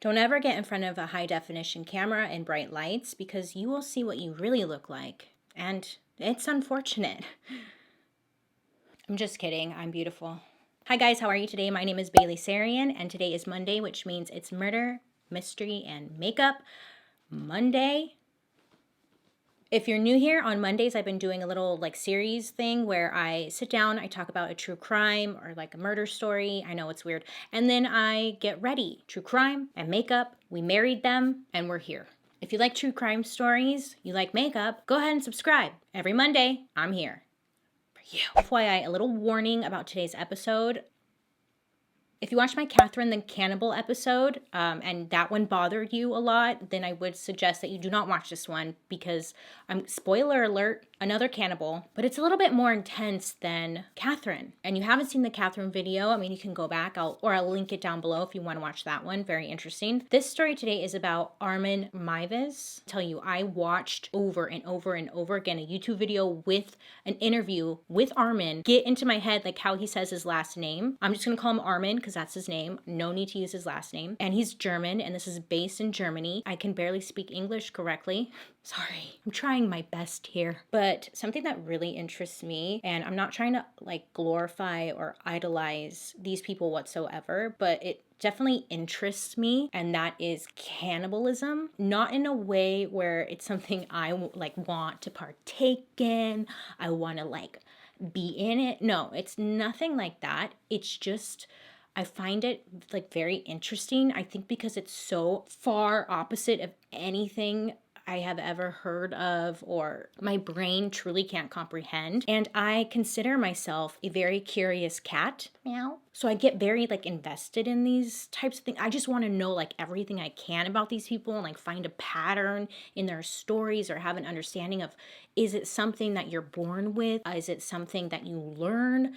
Don't ever get in front of a high definition camera and bright lights because you will see what you really look like. And it's unfortunate. I'm just kidding. I'm beautiful. Hi guys, how are you today? My name is BaileySarian and today is Monday, which means it's Murder, Mystery, and Makeup Monday. If you're new here, on Mondays I've been doing a little series thing where I sit down, I talk about a true crime or a murder story. I know it's weird. And then I get ready. True crime and makeup. We married them and we're here. If you like true crime stories, you like makeup, go ahead and subscribe. Every Monday, I'm here for you. FYI, a little warning about today's episode. If you watched my Catherine the Cannibal episode and that one bothered you a lot, then I would suggest that you do not watch this one because, spoiler alert, another cannibal, but it's a little bit more intense than Catherine. And you haven't seen the Catherine video, you can go back, I'll link it down below if you want to watch that one. Very interesting. This story today is about Armin Meiwes. I tell you, I watched over and over and over again a YouTube video with an interview with Armin, get into my head how he says his last name. I'm just gonna call him Armin because that's his name. No need to use his last name. And he's German, and this is based in Germany. I can barely speak English correctly. Sorry, I'm trying my best here. But something that really interests me, and I'm not trying to glorify or idolize these people whatsoever, but it definitely interests me, and that is cannibalism. Not in a way where it's something I want to partake in. I want to be in it. No, it's nothing like that. It's just, I find it very interesting. I think because it's so far opposite of anything I have ever heard of or my brain truly can't comprehend. And I consider myself a very curious cat. Meow. So I get very invested in these types of things. I just want to know everything I can about these people and find a pattern in their stories or have an understanding of, is it something that you're born with? Is it something that you learn?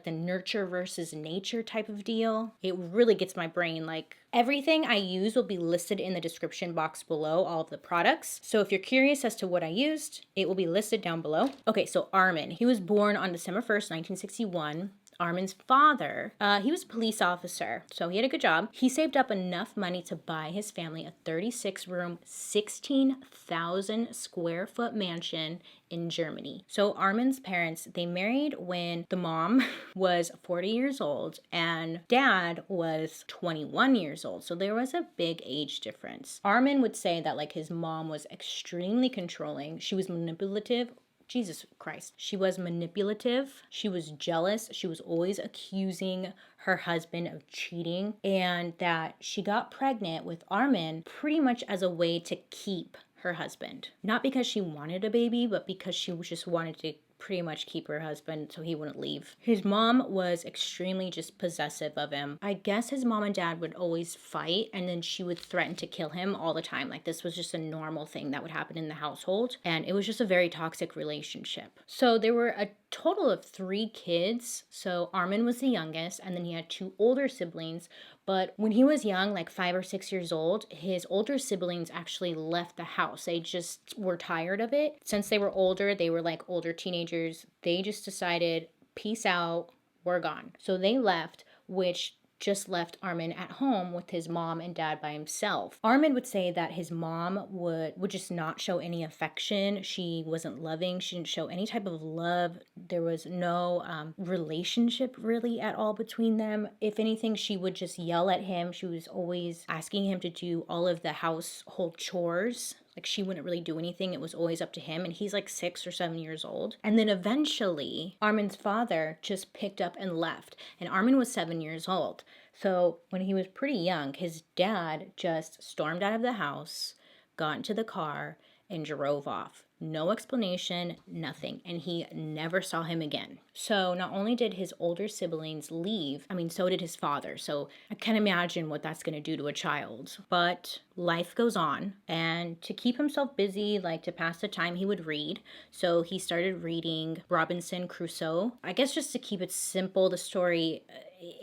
The nurture versus nature type of deal. It really gets my brain. Everything I use will be listed in the description box below, all of the products. So if you're curious as to what I used, it will be listed down below. Okay, so Armin, he was born on December 1st, 1961. Armin's father, he was a police officer, so he had a good job. He saved up enough money to buy his family a 36-room, 16,000 square foot mansion in Germany. So Armin's parents, they married when the mom was 40 years old and dad was 21 years old. So there was a big age difference. Armin would say that his mom was extremely controlling. She was manipulative. Jesus Christ. She was manipulative. She was jealous. She was always accusing her husband of cheating, and that she got pregnant with Armin pretty much as a way to keep her husband. Not because she wanted a baby, but because she just wanted to pretty much keep her husband so he wouldn't leave. His mom was extremely just possessive of him. I guess his mom and dad would always fight, and then she would threaten to kill him all the time. This was just a normal thing that would happen in the household, and it was just a very toxic relationship. So there were a total of 3 kids. So Armin was the youngest, and then he had 2 older siblings. But when he was young, 5 or 6 years old, his older siblings actually left the house. They just were tired of it. Since they were older, they were older teenagers. They just decided, peace out, we're gone. So they left, which just left Armin at home with his mom and dad by himself. Armin would say that his mom would just not show any affection. She wasn't loving. She didn't show any type of love. There was no relationship really at all between them. If anything, she would just yell at him. She was always asking him to do all of the household chores. She wouldn't really do anything. It was always up to him. And he's 6 or 7 years old. And then eventually, Armin's father just picked up and left. And Armin was 7 years old. So when he was pretty young, his dad just stormed out of the house, got into the car, and drove off. No explanation, nothing. And he never saw him again. So not only did his older siblings leave, so did his father. So I can't imagine what that's going to do to a child. But life goes on. And to keep himself busy, to pass the time, he would read. So he started reading Robinson Crusoe. I guess just to keep it simple, the story,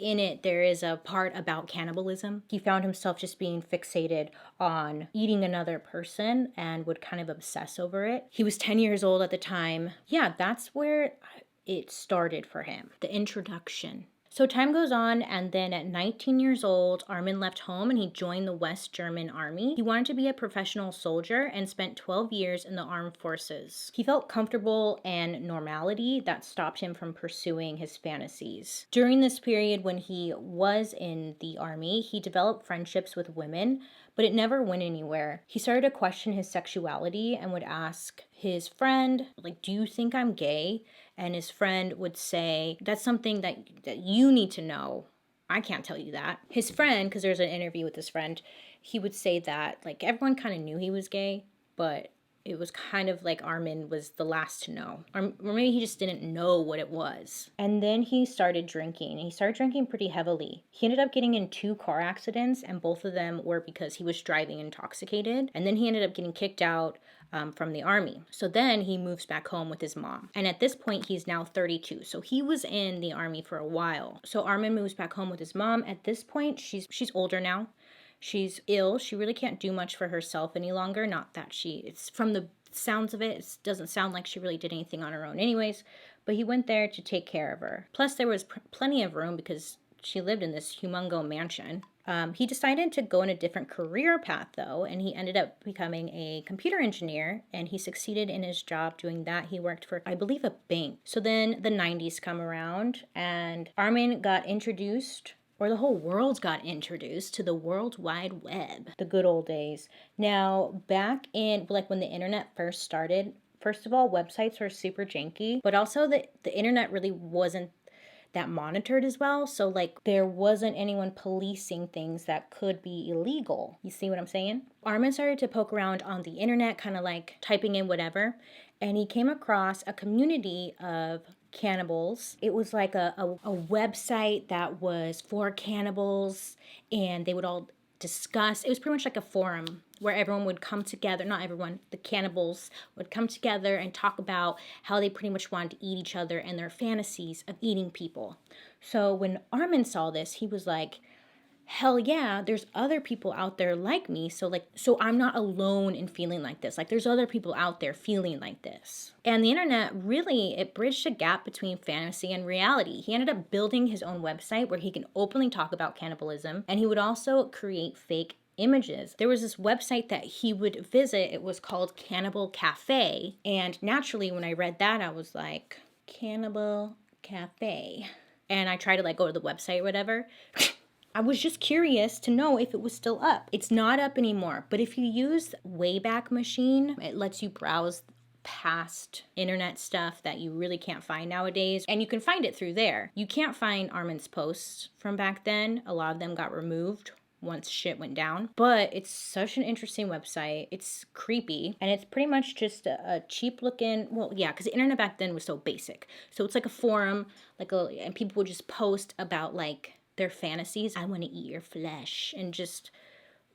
in it, there is a part about cannibalism. He found himself just being fixated on eating another person and would kind of obsess over it. He was 10 years old at the time. Yeah, that's where it started for him. The introduction So time goes on, and then at 19 years old, Armin left home and he joined the West German army. He wanted to be a professional soldier and spent 12 years in the armed forces. He felt comfortable and normality that stopped him from pursuing his fantasies. During this period when he was in the army, he developed friendships with women, but it never went anywhere. He started to question his sexuality and would ask his friend, like, do you think I'm gay? And his friend would say, that's something that you need to know. I can't tell you that. His friend, because there's an interview with his friend, he would say that, like, everyone kind of knew he was gay, but it was kind of like Armin was the last to know. Or maybe he just didn't know what it was. And then he started drinking. He started drinking pretty heavily. He ended up getting in 2 car accidents, and both of them were because he was driving intoxicated. And then he ended up getting kicked out from the army. So then he moves back home with his mom. And at this point, he's now 32. So he was in the army for a while. So Armin moves back home with his mom. At this point, she's older now. She's ill. She really can't do much for herself any longer. Not that it's from the sounds of it, it doesn't sound like she really did anything on her own anyways. But he went there to take care of her. Plus, there was plenty of room because she lived in this humongo mansion. He decided to go in a different career path, though, and he ended up becoming a computer engineer, and he succeeded in his job doing that. He worked for, I believe, a bank. So then the 90s come around, and Armin got introduced, or the whole world got introduced to the World Wide Web, the good old days. Now, back in, like, when the internet first started, first of all, websites were super janky, but also the internet really wasn't that monitored as well. So, like, there wasn't anyone policing things that could be illegal. You see what I'm saying? Armin started to poke around on the internet, kind of like typing in whatever, and he came across a community of cannibals. It was like a website that was for cannibals, and they would all discuss. It was pretty much like a forum where everyone would come together. Not everyone, the cannibals would come together and talk about how they pretty much wanted to eat each other and their fantasies of eating people. So when Armin saw this, he was like, hell yeah, there's other people out there like me. So I'm not alone in feeling like this. Like, there's other people out there feeling like this. And the internet really, it bridged a gap between fantasy and reality. He ended up building his own website where he can openly talk about cannibalism, and he would also create fake images. There was this website that he would visit. It was called Cannibal Cafe. And naturally, when I read that, I was like, Cannibal Cafe. And I tried to, like, go to the website or whatever. I was just curious to know if it was still up. It's not up anymore. But if you use Wayback Machine, it lets you browse past internet stuff that you really can't find nowadays. And you can find it through there. You can't find Armin's posts from back then. A lot of them got removed once shit went down. But it's such an interesting website. It's creepy. And it's pretty much just a cheap looking, well, yeah, because the internet back then was so basic. So it's like a forum, and people would just post about, like, their fantasies. I want to eat your flesh. And just,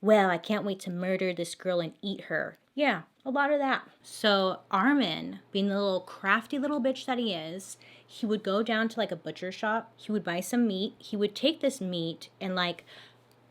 well, I can't wait to murder this girl and eat her. Yeah, a lot of that. So Armin, being the little crafty little bitch that he is, he would go down to, like, a butcher shop. He would buy some meat. He would take this meat and, like,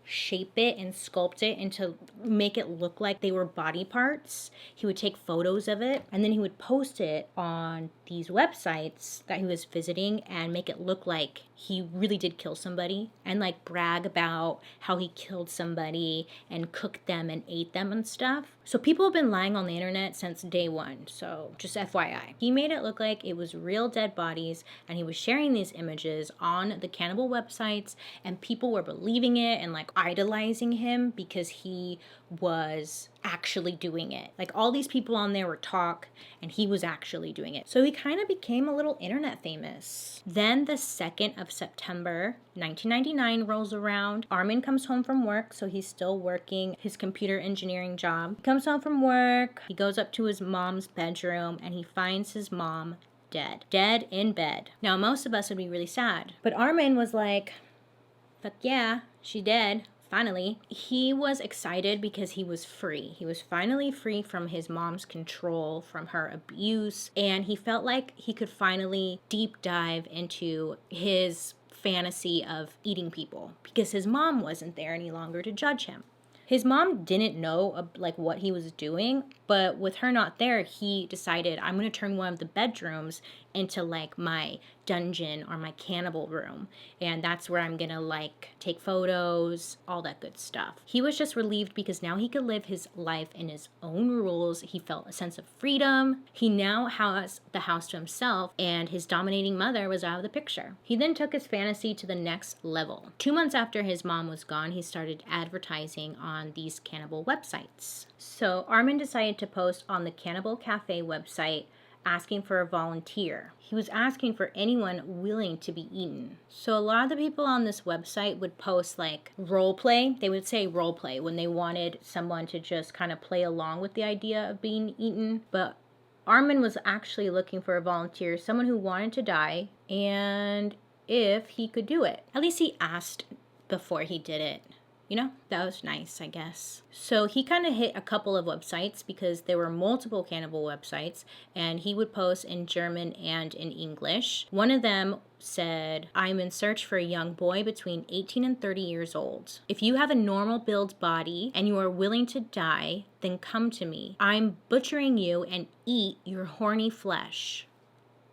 shape it and sculpt it into make it look like they were body parts. He would take photos of it, and then he would post it on these websites that he was visiting and make it look like he really did kill somebody, and, like, brag about how he killed somebody and cooked them and ate them and stuff. So people have been lying on the internet since day one. So just FYI. He made it look like it was real dead bodies, and he was sharing these images on the cannibal websites, and people were believing it and, like, idolizing him because he was actually doing it. Like, all these people on there were talk, and he was actually doing it. So he kind of became a little internet famous. Then the 2nd of September 1999 rolls around. Armin comes home from work, so he's still working his computer engineering job. He comes home from work, he goes up to his mom's bedroom, and he finds his mom dead in bed. Now, most of us would be really sad, but Armin was like, fuck yeah, she dead. Finally, he was excited because he was free. He was finally free from his mom's control, from her abuse, and he felt like he could finally deep dive into his fantasy of eating people because his mom wasn't there any longer to judge him. His mom didn't know, like, what he was doing, but with her not there, he decided, I'm going to turn one of the bedrooms into like my dungeon or my cannibal room, and that's where I'm gonna like take photos, all that good stuff. He was just relieved because now he could live his life in his own rules. He felt a sense of freedom. He now has the house to himself, and his dominating mother was out of the picture. He then took his fantasy to the next level. 2 months after his mom was gone, he started advertising on these cannibal websites. So Armin decided to post on the Cannibal Cafe website asking for a volunteer. He was asking for anyone willing to be eaten. So a lot of the people on this website would post like role play. They would say role play when they wanted someone to just kind of play along with the idea of being eaten. But Armin was actually looking for a volunteer, someone who wanted to die, and if he could do it. At least he asked before he did it. You know, that was nice, I guess. So he kind of hit a couple of websites because there were multiple cannibal websites, and he would post in German and in English. One of them said, "I'm in search for a young boy between 18 and 30 years old. If you have a normal build body and you are willing to die, then come to me. I'm butchering you and eat your horny flesh."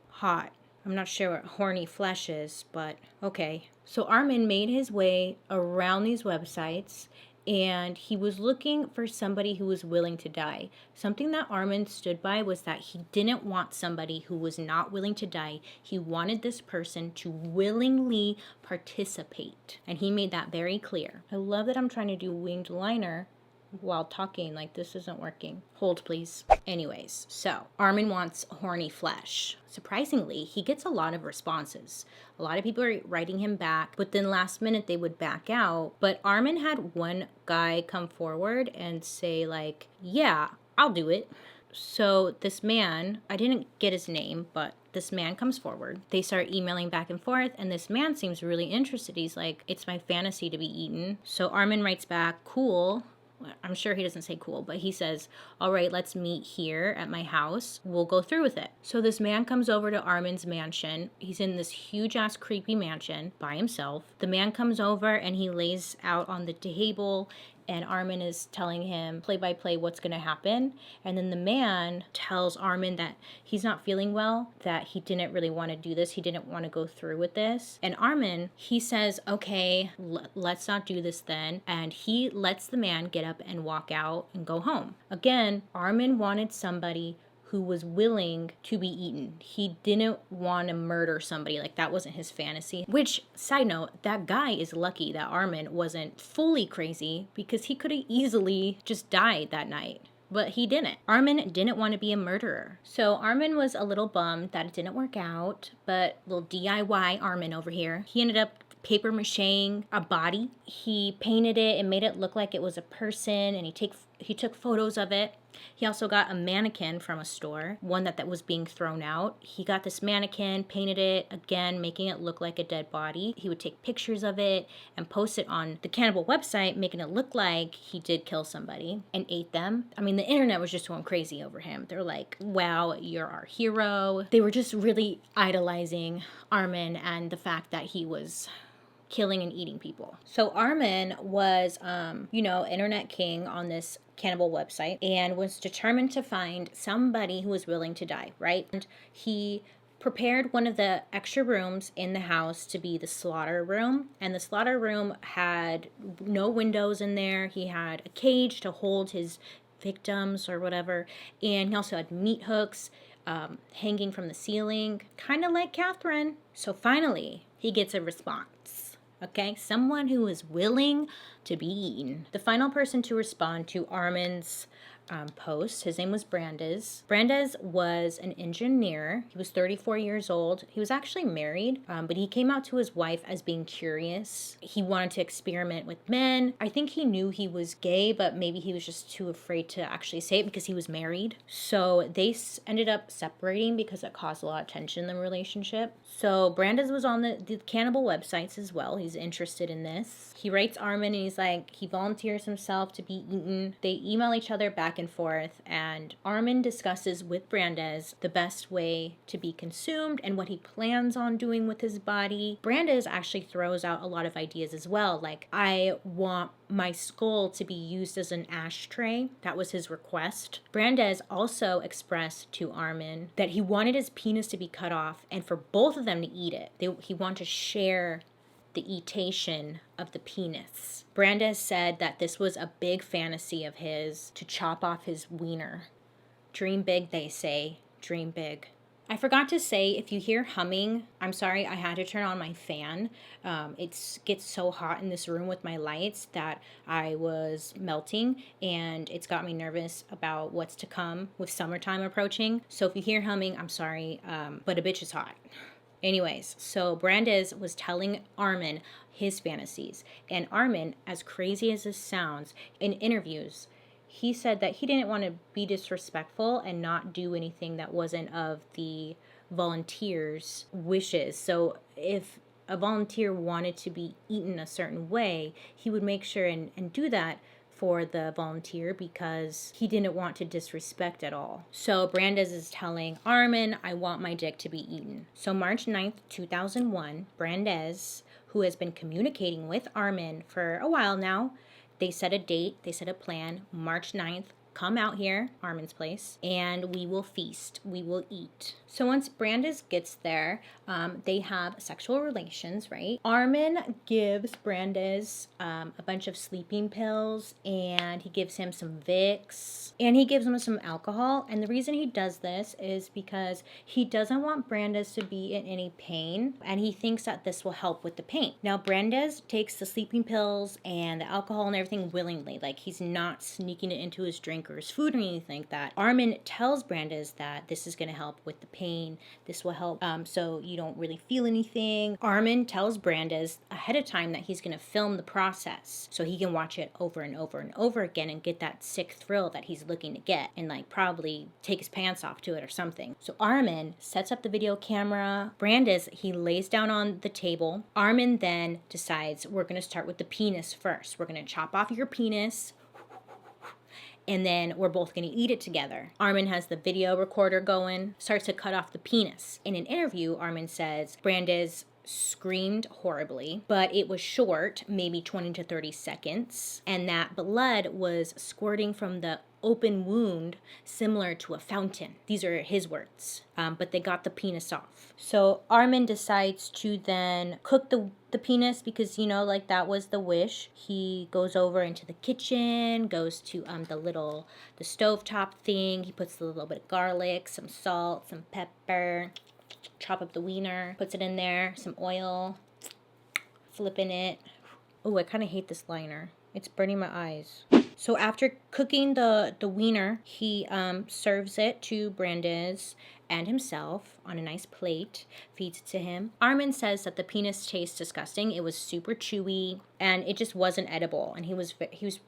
Hot. I'm not sure what horny flesh is, but okay. So Armin made his way around these websites, and he was looking for somebody who was willing to die. Something that Armin stood by was that he didn't want somebody who was not willing to die. He wanted this person to willingly participate, and he made that very clear. I love that I'm trying to do winged liner while talking, like this isn't working. Hold please. Anyways, so Armin wants horny flesh. Surprisingly, he gets a lot of responses. A lot of people are writing him back, but then last minute they would back out. But Armin had one guy come forward and say like, "Yeah, I'll do it." So this man, I didn't get his name, but this man comes forward. They start emailing back and forth, and this man seems really interested. He's like, "It's my fantasy to be eaten." So Armin writes back, "Cool." I'm sure he doesn't say cool, but he says, "All right, let's meet here at my house. We'll go through with it." So this man comes over to Armin's mansion. He's in this huge ass creepy mansion by himself. The man comes over and he lays out on the table, and Armin is telling him play by play what's going to happen. And then the man tells Armin that he's not feeling well, that he didn't really want to do this. He didn't want to go through with this. And Armin, he says, "Okay, let's not do this then." And he lets the man get up and walk out and go home. Again, Armin wanted somebody who was willing to be eaten. He didn't want to murder somebody. Like, that wasn't his fantasy. Which, side note, that guy is lucky that Armin wasn't fully crazy, because he could have easily just died that night. But he didn't. Armin didn't want to be a murderer. So Armin was a little bummed that it didn't work out, but little DIY Armin over here. He ended up paper macheing a body. He painted it and made it look like it was a person, and he took photos of it. He also got a mannequin from a store, one that was being thrown out. He got this mannequin, painted it, again, making it look like a dead body. He would take pictures of it and post it on the cannibal website, making it look like he did kill somebody and ate them. I mean, the internet was just going crazy over him. They're like, "Wow, you're our hero." They were just really idolizing Armin and the fact that he was killing and eating people. So Armin was, internet king on this cannibal website, and was determined to find somebody who was willing to die, right? And he prepared one of the extra rooms in the house to be the slaughter room, and the slaughter room had no windows in there. He had a cage to hold his victims or whatever, and he also had meat hooks hanging from the ceiling, kind of like Catherine. So finally, he gets a response. Okay, someone who is willing to be eaten. The final person to respond to Armin's post, his name was Brandes. Brandes was an engineer. He was 34 years old. He was actually married, but he came out to his wife as being curious. He wanted to experiment with men. I think he knew he was gay, but maybe he was just too afraid to actually say it because he was married. So they ended up separating because it caused a lot of tension in the relationship. So Brandes was on the cannibal websites as well. He's interested in this. He writes Armin and he's like, he volunteers himself to be eaten. They email each other back and forth, and Armin discusses with Brandes the best way to be consumed and what he plans on doing with his body. Brandes actually throws out a lot of ideas as well, like, I want my skull to be used as an ashtray. That was his request. Brandes also expressed to Armin that he wanted his penis to be cut off and for both of them to eat it. He wanted to share the eatation of the penis. Brandes said that this was a big fantasy of his, to chop off his wiener. Dream big, they say. Dream big. I forgot to say, if you hear humming, I'm sorry, I had to turn on my fan. It gets so hot in this room with my lights that I was melting, and it's got me nervous about what's to come with summertime approaching. So if you hear humming, I'm sorry, but a bitch is hot. Anyways, so Brandes was telling Armin his fantasies. And Armin, as crazy as this sounds, in interviews, he said that he didn't want to be disrespectful and not do anything that wasn't of the volunteers' wishes. So if a volunteer wanted to be eaten a certain way, he would make sure and do that for the volunteer because he didn't want to disrespect at all. So Brandes is telling Armin, I want my dick to be eaten. So March 9th, 2001, Brandes, who has been communicating with Armin for a while now, they set a date, they set a plan, March 9th, come out here, Armin's place, and we will feast, we will eat. So once Brandes gets there, they have sexual relations, right? Armin gives Brandes a bunch of sleeping pills, and he gives him some Vicks, and he gives him some alcohol. And the reason he does this is because he doesn't want Brandes to be in any pain, and he thinks that this will help with the pain. Now, Brandes takes the sleeping pills and the alcohol and everything willingly, like he's not sneaking it into his drink or his food or anything like that. Armin tells Brandes that this is going to help with the pain. This will help so you don't really feel anything. Armin tells Brandes ahead of time that he's going to film the process so he can watch it over and over and over again and get that sick thrill that he's looking to get and like probably take his pants off to it or something. So Armin sets up the video camera. Brandes, he lays down on the table. Armin then decides we're going to start with the penis first. We're going to chop off your penis, and then we're both going to eat it together. Armin has the video recorder going, starts to cut off the penis. In an interview, Armin says Brandes screamed horribly, but it was short, maybe 20 to 30 seconds, and that blood was squirting from the open wound similar to a fountain. These are his words, but they got the penis off. So Armin decides to then cook the penis because, you know, like that was the wish. He goes over into the kitchen, goes to the stovetop thing. He puts a little bit of garlic, some salt, some pepper, chop up the wiener, puts it in there, some oil, flipping it. Oh, I kind of hate this liner. It's burning my eyes. So after cooking the wiener, he serves it to Brandes and himself on a nice plate, feeds it to him. Armin says that the penis tastes disgusting. It was super chewy and it just wasn't edible, and he was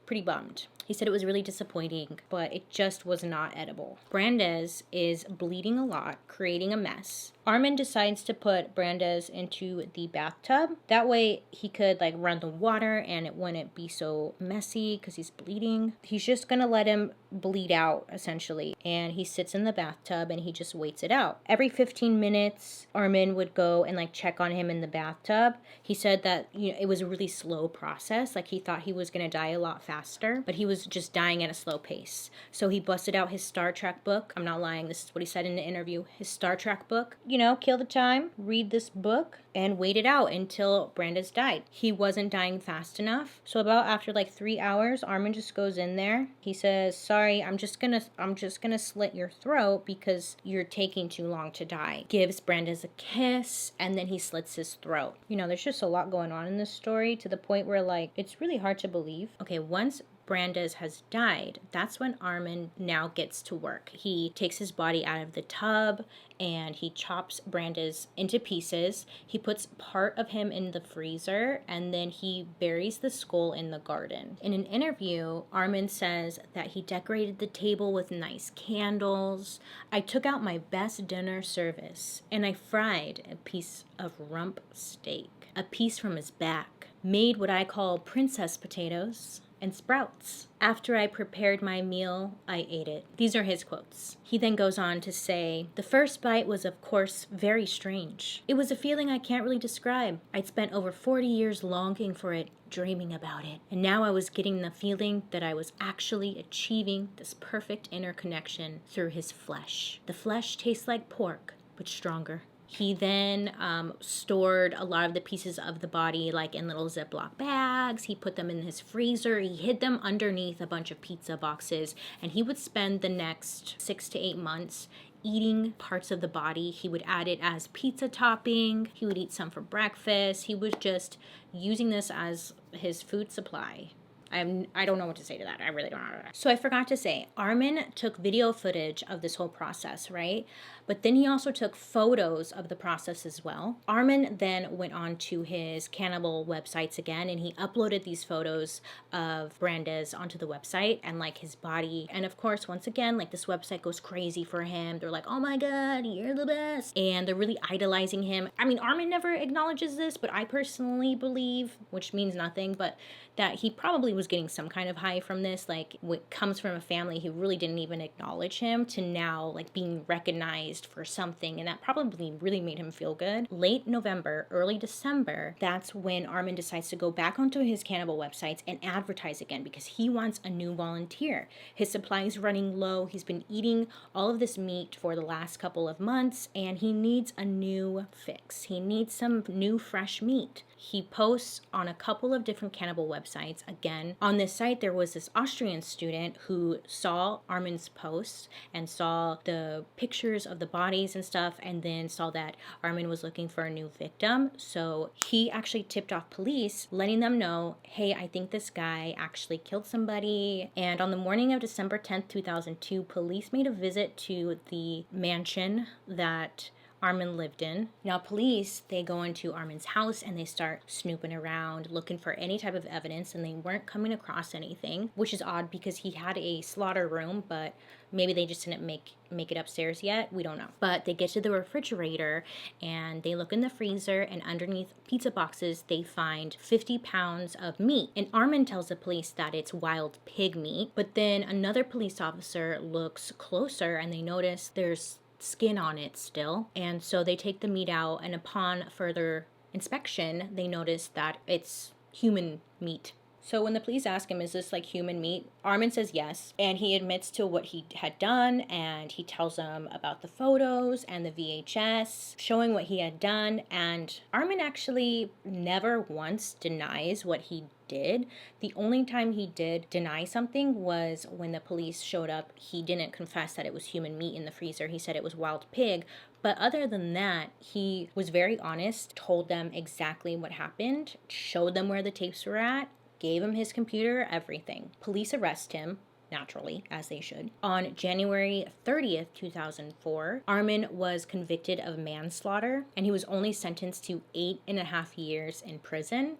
pretty bummed. He said it was really disappointing, but it just was not edible. Brandes is bleeding a lot, creating a mess. Armin decides to put Brandes into the bathtub. That way he could like run the water and it wouldn't be so messy because he's bleeding. He's just gonna let him bleed out essentially, and he sits in the bathtub and he just waits it out. Every 15 minutes Armin would go and like check on him in the bathtub. He said that, you know, it was a really slow process. Like he thought he was gonna die a lot faster, but he was just dying at a slow pace. So he busted out his Star Trek book. I'm not lying, this is what he said in the interview. His Star Trek book. You know, kill the time, read this book, and wait it out until Brandes died. He wasn't dying fast enough. So about after like 3 hours, Armin just goes in there. He says, sorry, I'm just gonna slit your throat because you're taking too long to die. Gives Brandes a kiss, and then he slits his throat. You know, there's just a lot going on in this story to the point where like, it's really hard to believe. Okay, once Brandes has died, that's when Armin now gets to work. He takes his body out of the tub and he chops Brandes into pieces. He puts part of him in the freezer and then he buries the skull in the garden. In an interview, Armin says that he decorated the table with nice candles. I took out my best dinner service and I fried a piece of rump steak, a piece from his back, made what I call princess potatoes, and sprouts. After I prepared my meal, I ate it. These are his quotes. He then goes on to say, the first bite was, of course, very strange. It was a feeling I can't really describe. I'd spent over 40 years longing for it, dreaming about it. And now I was getting the feeling that I was actually achieving this perfect inner connection through his flesh. The flesh tastes like pork, but stronger. He then stored a lot of the pieces of the body like in little Ziploc bags. He put them in his freezer. He hid them underneath a bunch of pizza boxes. And he would spend the next 6 to 8 months eating parts of the body. He would add it as pizza topping. He would eat some for breakfast. He was just using this as his food supply. I don't know what to say to that. I really don't know. So I forgot to say, Armin took video footage of this whole process, right? But then he also took photos of the process as well. Armin then went on to his cannibal websites again, and he uploaded these photos of Brandes onto the website and like his body. And of course, once again, like this website goes crazy for him. They're like, oh my God, you're the best. And they're really idolizing him. I mean, Armin never acknowledges this, but I personally believe, which means nothing, but that he probably was getting some kind of high from this. Like, what comes from a family who really didn't even acknowledge him to now like being recognized for something, and that probably really made him feel good. Late November, early December, that's when Armin decides to go back onto his cannibal websites and advertise again because he wants a new volunteer. His supply is running low. He's been eating all of this meat for the last couple of months, and he needs a new fix. He needs some new fresh meat. He posts on a couple of different cannibal websites. Again, on this site, there was this Austrian student who saw Armin's posts and saw the pictures of the bodies and stuff, and then saw that Armin was looking for a new victim. So he actually tipped off police, letting them know, hey, I think this guy actually killed somebody. And on the morning of December 10th, 2002, police made a visit to the mansion that Armin lived in. Now police, they go into Armin's house and they start snooping around looking for any type of evidence, and they weren't coming across anything, which is odd because he had a slaughter room, but maybe they just didn't make it upstairs yet. We don't know. But they get to the refrigerator and they look in the freezer, and underneath pizza boxes they find 50 pounds of meat. And Armin tells the police that it's wild pig meat, but then another police officer looks closer and they notice there's skin on it still, and so they take the meat out, and upon further inspection they notice that it's human meat. So when the police ask him, is this like human meat? Armin says yes, and he admits to what he had done, and he tells them about the photos and the VHS showing what he had done. And Armin actually never once denies what he did. The only time he did deny something was when the police showed up. He didn't confess that it was human meat in the freezer. He said it was wild pig. But other than that, he was very honest, told them exactly what happened, showed them where the tapes were at, gave him his computer, everything. Police arrest him, naturally, as they should. On January 30th, 2004, Armin was convicted of manslaughter, and he was only sentenced to 8.5 years in prison.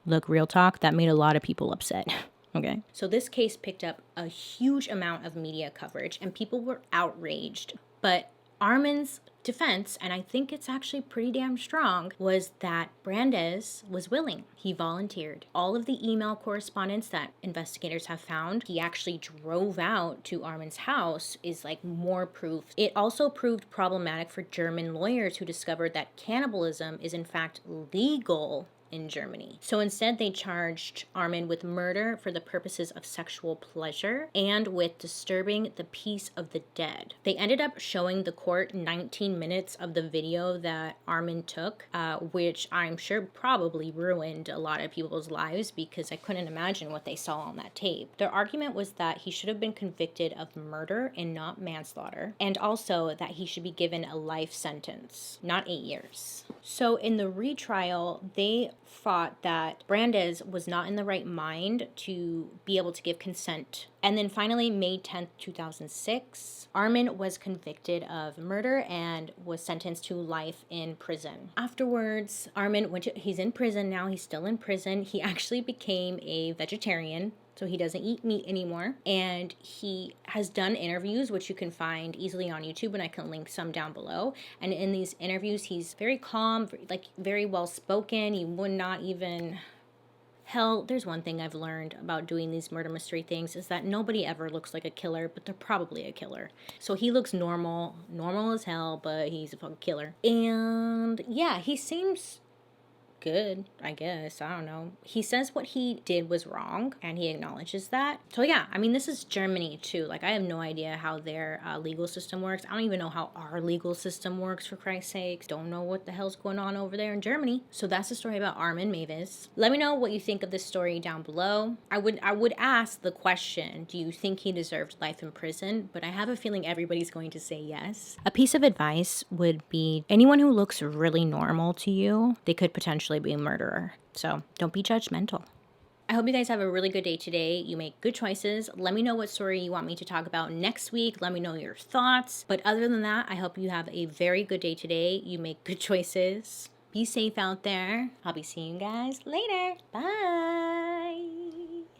Look, real talk, that made a lot of people upset. Okay. So this case picked up a huge amount of media coverage, and people were outraged. But Armin's defense, and I think it's actually pretty damn strong, was that Brandes was willing. He volunteered. All of the email correspondence that investigators have found, he actually drove out to Armin's house, is like more proof. It also proved problematic for German lawyers who discovered that cannibalism is in fact legal in Germany. So instead they charged Armin with murder for the purposes of sexual pleasure and with disturbing the peace of the dead. They ended up showing the court 19 minutes of the video that Armin took, which I'm sure probably ruined a lot of people's lives because I couldn't imagine what they saw on that tape. Their argument was that he should have been convicted of murder and not manslaughter, and also that he should be given a life sentence, not 8 years. So in the retrial, they fought that Brandes was not in the right mind to be able to give consent. And then finally, May 10th, 2006, Armin was convicted of murder and was sentenced to life in prison. Afterwards, Armin he's in prison now, he's still in prison. He actually became a vegetarian, so he doesn't eat meat anymore. And he has done interviews, which you can find easily on YouTube, and I can link some down below. And in these interviews, he's very calm, very well spoken. He would not even Hell, there's one thing I've learned about doing these murder mystery things is that nobody ever looks like a killer, but they're probably a killer. So he looks normal as hell, but he's a fucking killer. And yeah, he seems good, I guess. I don't know. He says what he did was wrong and he acknowledges that. So yeah, I mean, this is Germany too. Like, I have no idea how their legal system works. I don't even know how our legal system works, for Christ's sakes. Don't know what the hell's going on over there in Germany. So that's the story about Armin Meiwes. Let me know what you think of this story down below. I would ask the question, do you think he deserved life in prison? But I have a feeling everybody's going to say yes. A piece of advice would be anyone who looks really normal to you, they could potentially be a murderer. So don't be judgmental. I hope you guys have a really good day today. You make good choices. Let me know what story you want me to talk about next week. Let me know your thoughts. But other than that, I hope you have a very good day today. You make good choices. Be safe out there. I'll be seeing you guys later. Bye.